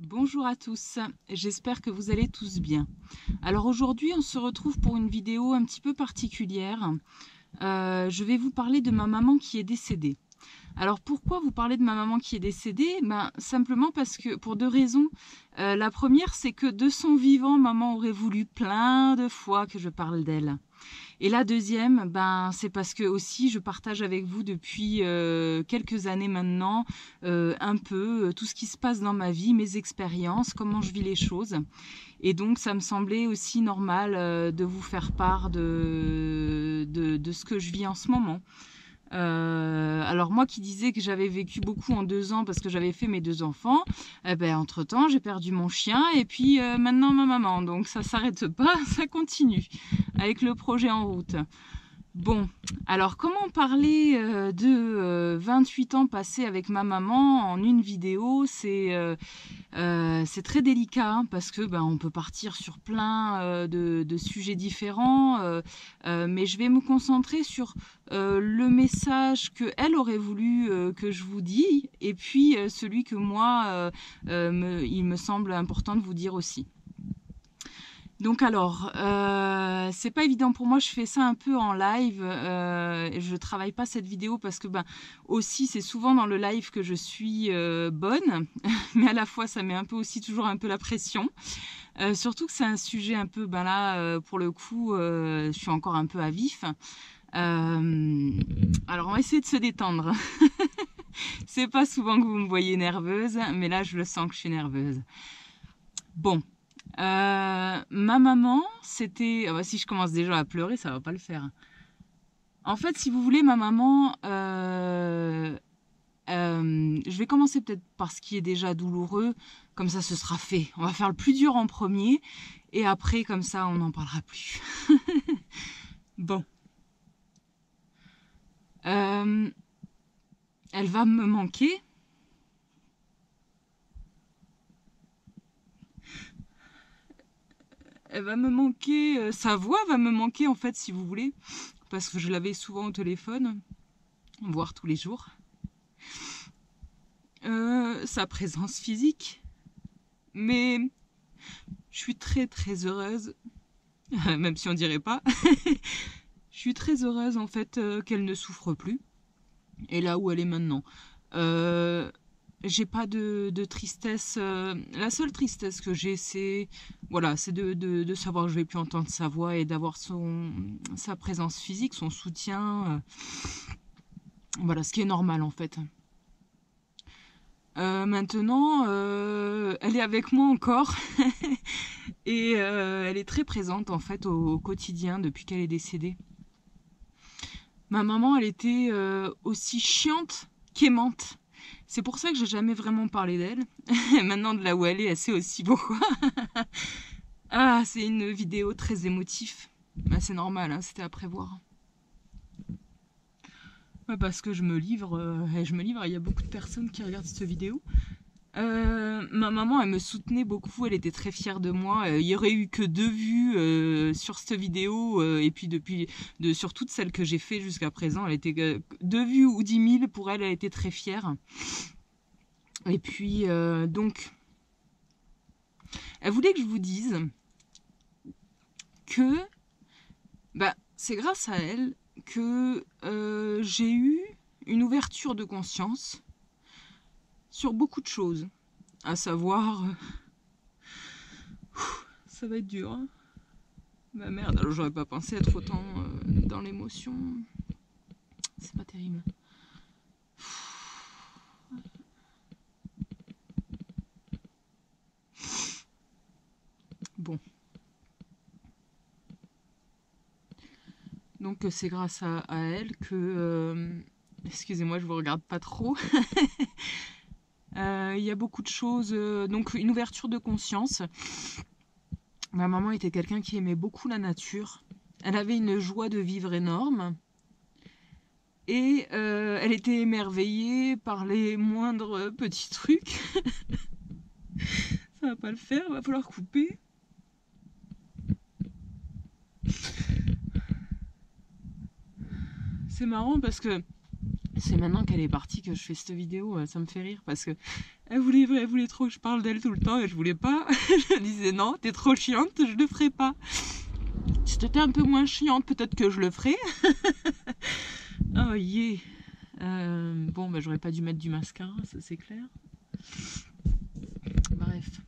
Bonjour à tous, j'espère que vous allez tous bien. Alors aujourd'hui on se retrouve pour une vidéo un petit peu particulière. Je vais vous parler de ma maman qui est décédée. Alors pourquoi vous parlez de ma maman qui est décédée? Simplement parce que pour deux raisons. La première, c'est que de son vivant, maman aurait voulu plein de fois que je parle d'elle. Et la deuxième, c'est parce que aussi je partage avec vous depuis quelques années maintenant un peu tout ce qui se passe dans ma vie, mes expériences, comment je vis les choses. Et donc ça me semblait aussi normal de vous faire part de ce que je vis en ce moment. Alors moi qui disais que j'avais vécu beaucoup en 2 ans parce que j'avais fait mes 2 enfants, entre temps j'ai perdu mon chien et puis maintenant ma maman, donc ça s'arrête pas, ça continue avec le projet en route. Bon, alors comment parler de 28 ans passés avec ma maman en une vidéo? C'est très délicat hein, parce que on peut partir sur plein de sujets différents, mais je vais me concentrer sur le message qu'elle aurait voulu que je vous dise et puis celui que moi il me semble important de vous dire aussi. Donc alors, c'est pas évident pour moi, je fais ça un peu en live, je travaille pas cette vidéo parce que aussi c'est souvent dans le live que je suis bonne, mais à la fois ça met un peu aussi toujours un peu la pression, surtout que c'est un sujet un peu, là pour le coup, je suis encore un peu à vif. Alors on va essayer de se détendre. C'est pas souvent que vous me voyez nerveuse, mais là je le sens que je suis nerveuse. Bon. Ma maman, c'était... si je commence déjà à pleurer, ça va pas le faire. En fait, si vous voulez, ma maman... je vais commencer peut-être par ce qui est déjà douloureux, comme ça ce sera fait. On va faire le plus dur en premier, et après, comme ça, on n'en parlera plus. Bon. Elle va me manquer. Elle va me manquer, sa voix va me manquer en fait si vous voulez, parce que je l'avais souvent au téléphone, voire tous les jours. Sa présence physique, mais je suis très très heureuse, même si on dirait pas, je suis très heureuse en fait qu'elle ne souffre plus, et là où elle est maintenant. J'ai pas de tristesse. La seule tristesse que j'ai, c'est voilà, c'est de savoir que je vais plus entendre sa voix et d'avoir sa présence physique, son soutien. Voilà, ce qui est normal en fait. Maintenant, elle est avec moi encore et elle est très présente en fait au quotidien depuis qu'elle est décédée. Ma maman, elle était aussi chiante qu'aimante. C'est pour ça que j'ai jamais vraiment parlé d'elle. Maintenant, de là où elle sait aussi pourquoi. Ah, c'est une vidéo très émotive. C'est normal, hein, c'était à prévoir. Parce que je me livre, il y a beaucoup de personnes qui regardent cette vidéo. Ma maman, elle me soutenait beaucoup, elle était très fière de moi. Il y aurait eu que 2 vues sur cette vidéo, et puis sur toutes celles que j'ai fait jusqu'à présent, elle était 2 vues ou 10 000, pour elle, elle était très fière. Et puis, donc, elle voulait que je vous dise que c'est grâce à elle que j'ai eu une ouverture de conscience sur beaucoup de choses, à savoir... ça va être dur, hein. Merde, alors j'aurais pas pensé être autant dans l'émotion. C'est pas terrible. Bon. Donc c'est grâce à elle que... excusez-moi, je vous regarde pas trop. Il y a beaucoup de choses. Donc une ouverture de conscience. Ma maman était quelqu'un qui aimait beaucoup la nature. Elle avait une joie de vivre énorme. Et elle était émerveillée par les moindres petits trucs. Ça va pas le faire, il va falloir couper. C'est marrant parce que c'est maintenant qu'elle est partie que je fais cette vidéo, ça me fait rire parce que elle voulait trop que je parle d'elle tout le temps et je voulais pas. Je disais non, t'es trop chiante, je le ferai pas. Si t'étais un peu moins chiante, peut-être que je le ferais. Oh yeah. Bon, bah, j'aurais pas dû mettre du mascara, ça c'est clair. Bref.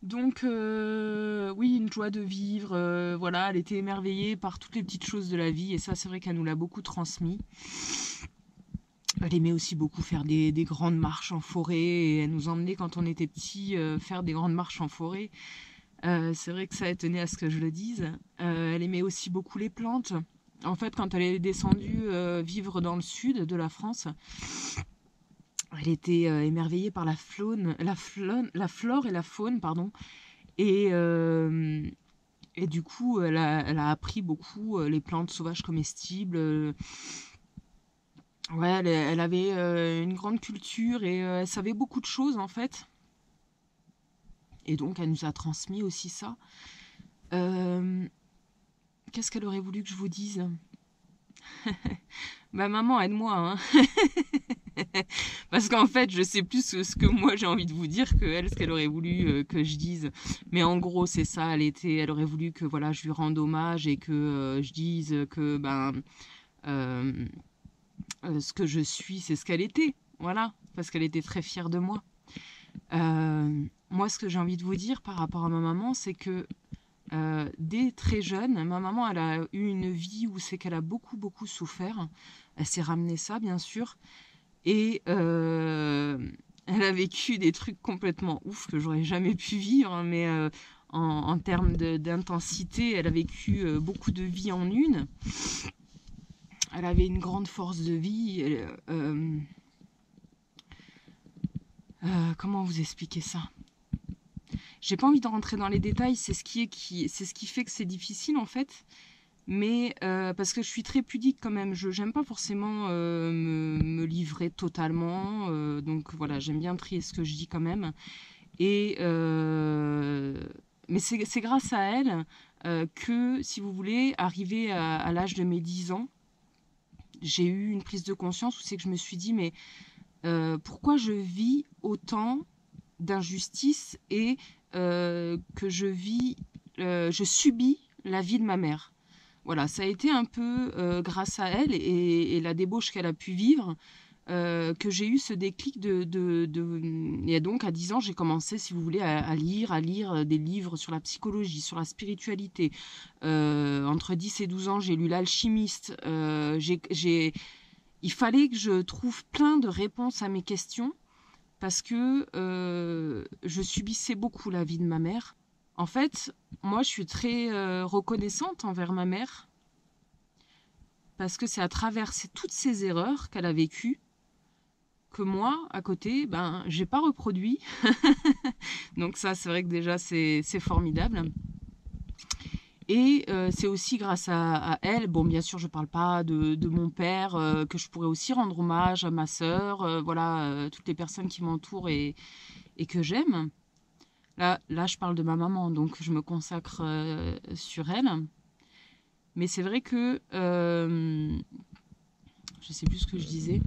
Donc, oui, une joie de vivre. Voilà, elle était émerveillée par toutes les petites choses de la vie. Et ça, c'est vrai qu'elle nous l'a beaucoup transmis. Elle aimait aussi beaucoup faire des grandes marches en forêt. Et elle nous emmenait, quand on était petits, faire des grandes marches en forêt. C'est vrai que ça, elle tenait à ce que je le dise. Elle aimait aussi beaucoup les plantes. En fait, quand elle est descendue vivre dans le sud de la France... Elle était émerveillée par la flore et la faune, pardon. Et du coup, elle a appris beaucoup les plantes sauvages comestibles. Ouais, elle avait une grande culture et elle savait beaucoup de choses, en fait. Et donc, elle nous a transmis aussi ça. Qu'est-ce qu'elle aurait voulu que je vous dise? Bah, maman, aide-moi, hein. Parce qu'en fait, je sais plus ce que moi j'ai envie de vous dire que elle, ce qu'elle aurait voulu que je dise. Mais en gros, c'est ça. Elle aurait voulu que voilà, je lui rende hommage et que je dise que ce que je suis, c'est ce qu'elle était. Voilà, parce qu'elle était très fière de moi. Moi, ce que j'ai envie de vous dire par rapport à ma maman, c'est que dès très jeune, ma maman, elle a eu une vie où c'est qu'elle a beaucoup souffert. Elle s'est ramenée ça, bien sûr. Et elle a vécu des trucs complètement ouf que j'aurais jamais pu vivre, hein, mais en termes d'intensité, elle a vécu beaucoup de vie en une. Elle avait une grande force de vie. Comment vous expliquer ça? J'ai pas envie de rentrer dans les détails, c'est ce qui fait que c'est difficile en fait. Mais parce que je suis très pudique quand même, je n'aime pas forcément me livrer totalement, donc voilà, j'aime bien trier ce que je dis quand même. Et mais c'est grâce à elle que, si vous voulez, arrivé à l'âge de mes 10 ans, j'ai eu une prise de conscience où c'est que je me suis dit, mais pourquoi je vis autant d'injustice et que je subis la vie de ma mère. Voilà, ça a été un peu grâce à elle et la débauche qu'elle a pu vivre que j'ai eu ce déclic Et donc, à 10 ans, j'ai commencé, si vous voulez, à lire des livres sur la psychologie, sur la spiritualité. Entre 10 et 12 ans, j'ai lu L'Alchimiste. Il fallait que je trouve plein de réponses à mes questions parce que je subissais beaucoup la vie de ma mère. En fait, moi, je suis très reconnaissante envers ma mère parce que c'est à travers toutes ces erreurs qu'elle a vécues que moi, à côté, ben, j'ai pas reproduit. Donc ça, c'est vrai que déjà, c'est formidable. Et c'est aussi grâce à elle, bon, bien sûr, je parle pas de mon père, que je pourrais aussi rendre hommage à ma sœur, voilà, toutes les personnes qui m'entourent et que j'aime. Là, je parle de ma maman, donc je me consacre sur elle. Mais c'est vrai que... je sais plus ce que je disais.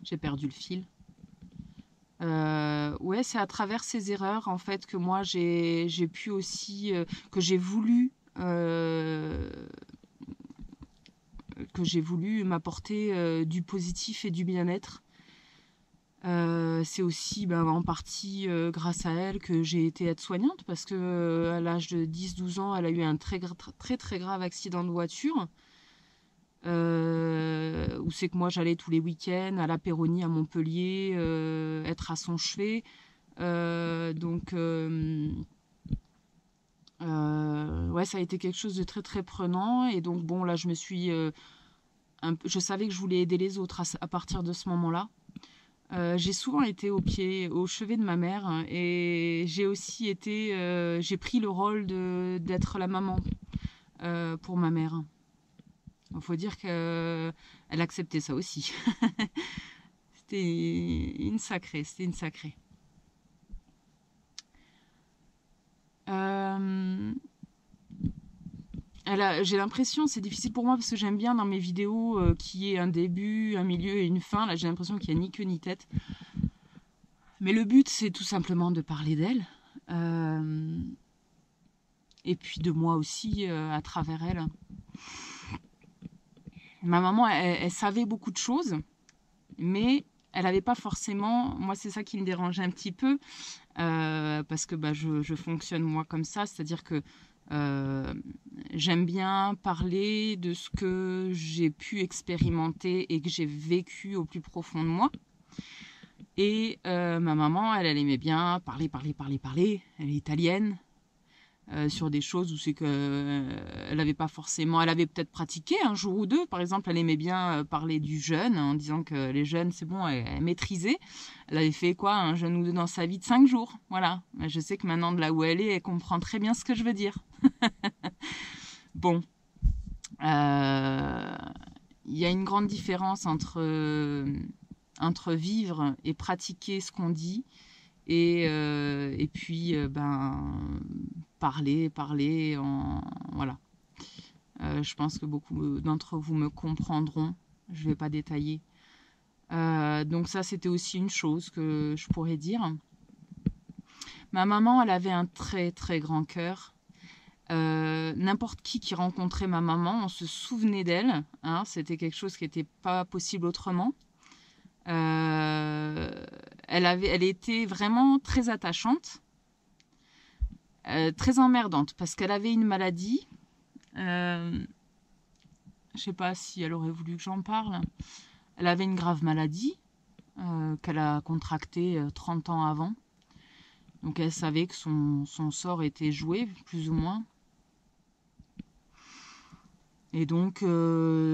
J'ai perdu le fil. Ouais, c'est à travers ces erreurs, en fait, que moi, j'ai pu aussi... que j'ai voulu m'apporter du positif et du bien-être. C'est aussi en partie grâce à elle que j'ai été aide-soignante parce que à l'âge de 10-12 ans, elle a eu un très grave accident de voiture où c'est que moi j'allais tous les week-ends à la Péronie à Montpellier être à son chevet. Ouais, ça a été quelque chose de très très prenant. Et donc bon, là je me suis je savais que je voulais aider les autres à partir de ce moment-là. J'ai souvent été au chevet de ma mère, et j'ai aussi été, j'ai pris le rôle d'être la maman pour ma mère. Il faut dire qu'elle acceptait ça aussi. C'était une sacrée, c'était une sacrée. J'ai l'impression, c'est difficile pour moi parce que j'aime bien dans mes vidéos qu'il y ait un début, un milieu et une fin. Là, j'ai l'impression qu'il n'y a ni queue ni tête. Mais le but, c'est tout simplement de parler d'elle. Et puis de moi aussi à travers elle. Ma maman, elle savait beaucoup de choses, mais elle n'avait pas forcément... Moi, c'est ça qui me dérangeait un petit peu, parce que je fonctionne moi comme ça, c'est-à-dire que j'aime bien parler de ce que j'ai pu expérimenter et que j'ai vécu au plus profond de moi. Et ma maman, elle aimait bien parler. Elle est italienne. Sur des choses où c'est que elle avait pas forcément, elle avait peut-être pratiqué un jour ou deux. Par exemple, elle aimait bien parler du jeûne en disant que les jeûnes, c'est bon, elle maîtrisait. Elle avait fait quoi, un jeûne ou deux dans sa vie de 5 jours. Voilà. Je sais que maintenant, de là où elle est, elle comprend très bien ce que je veux dire. Bon. Il y a une grande différence entre vivre et pratiquer ce qu'on dit et puis parler, voilà. Je pense que beaucoup d'entre vous me comprendront. Je ne vais pas détailler. Donc ça, c'était aussi une chose que je pourrais dire. Ma maman, elle avait un très très grand cœur. N'importe qui rencontrait ma maman, on se souvenait d'elle. Hein, c'était quelque chose qui n'était pas possible autrement. Elle était vraiment très attachante. Très emmerdante parce qu'elle avait une maladie. Je sais pas si elle aurait voulu que j'en parle. Elle avait une grave maladie qu'elle a contractée 30 ans avant. Donc elle savait que son sort était joué, plus ou moins. Et donc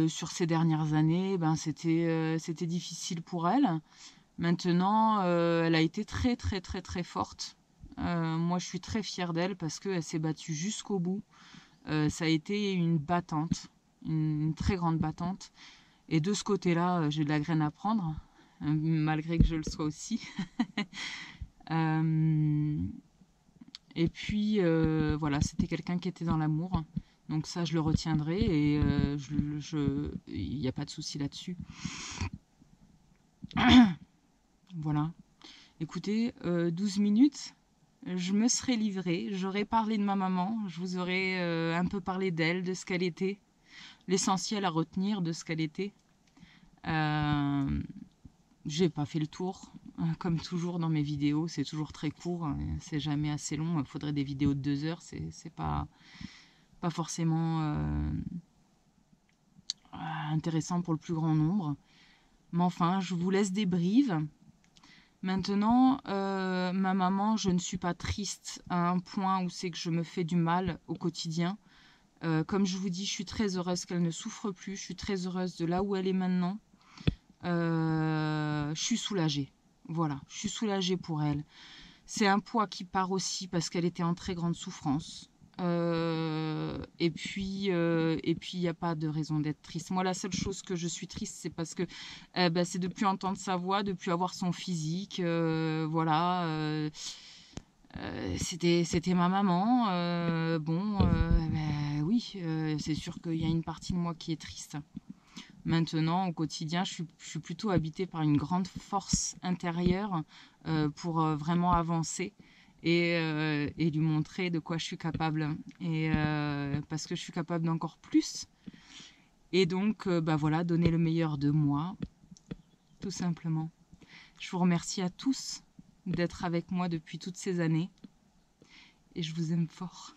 sur ces dernières années, c'était difficile pour elle. Maintenant, elle a été très très très très forte. Moi, je suis très fière d'elle parce qu'elle s'est battue jusqu'au bout. Ça a été une battante, une très grande battante. Et de ce côté-là, j'ai de la graine à prendre, malgré que je le sois aussi. Et puis, voilà, c'était quelqu'un qui était dans l'amour. Donc ça, je le retiendrai et il n'y a pas de souci là-dessus. Voilà. Écoutez, 12 minutes. Je me serais livrée, j'aurais parlé de ma maman, je vous aurais un peu parlé d'elle, de ce qu'elle était, l'essentiel à retenir de ce qu'elle était. J'ai pas fait le tour, comme toujours dans mes vidéos, c'est toujours très court, c'est jamais assez long, il faudrait des vidéos de 2 heures, c'est pas forcément intéressant pour le plus grand nombre. Mais enfin, je vous laisse des brives. Maintenant, ma maman, je ne suis pas triste à un point où c'est que je me fais du mal au quotidien. Comme je vous dis, je suis très heureuse qu'elle ne souffre plus. Je suis très heureuse de là où elle est maintenant. Je suis soulagée. Voilà, je suis soulagée pour elle. C'est un poids qui part aussi parce qu'elle était en très grande souffrance. Et puis il n'y a pas de raison d'être triste. Moi, la seule chose que je suis triste, c'est parce que c'est de plus entendre sa voix, de plus avoir son physique. Voilà. C'était ma maman. Oui, c'est sûr qu'il y a une partie de moi qui est triste. Maintenant, au quotidien, je suis plutôt habitée par une grande force intérieure pour vraiment avancer. Et lui montrer de quoi je suis capable. Et parce que je suis capable d'encore plus. Et donc, voilà, donner le meilleur de moi, tout simplement. Je vous remercie à tous d'être avec moi depuis toutes ces années. Et je vous aime fort.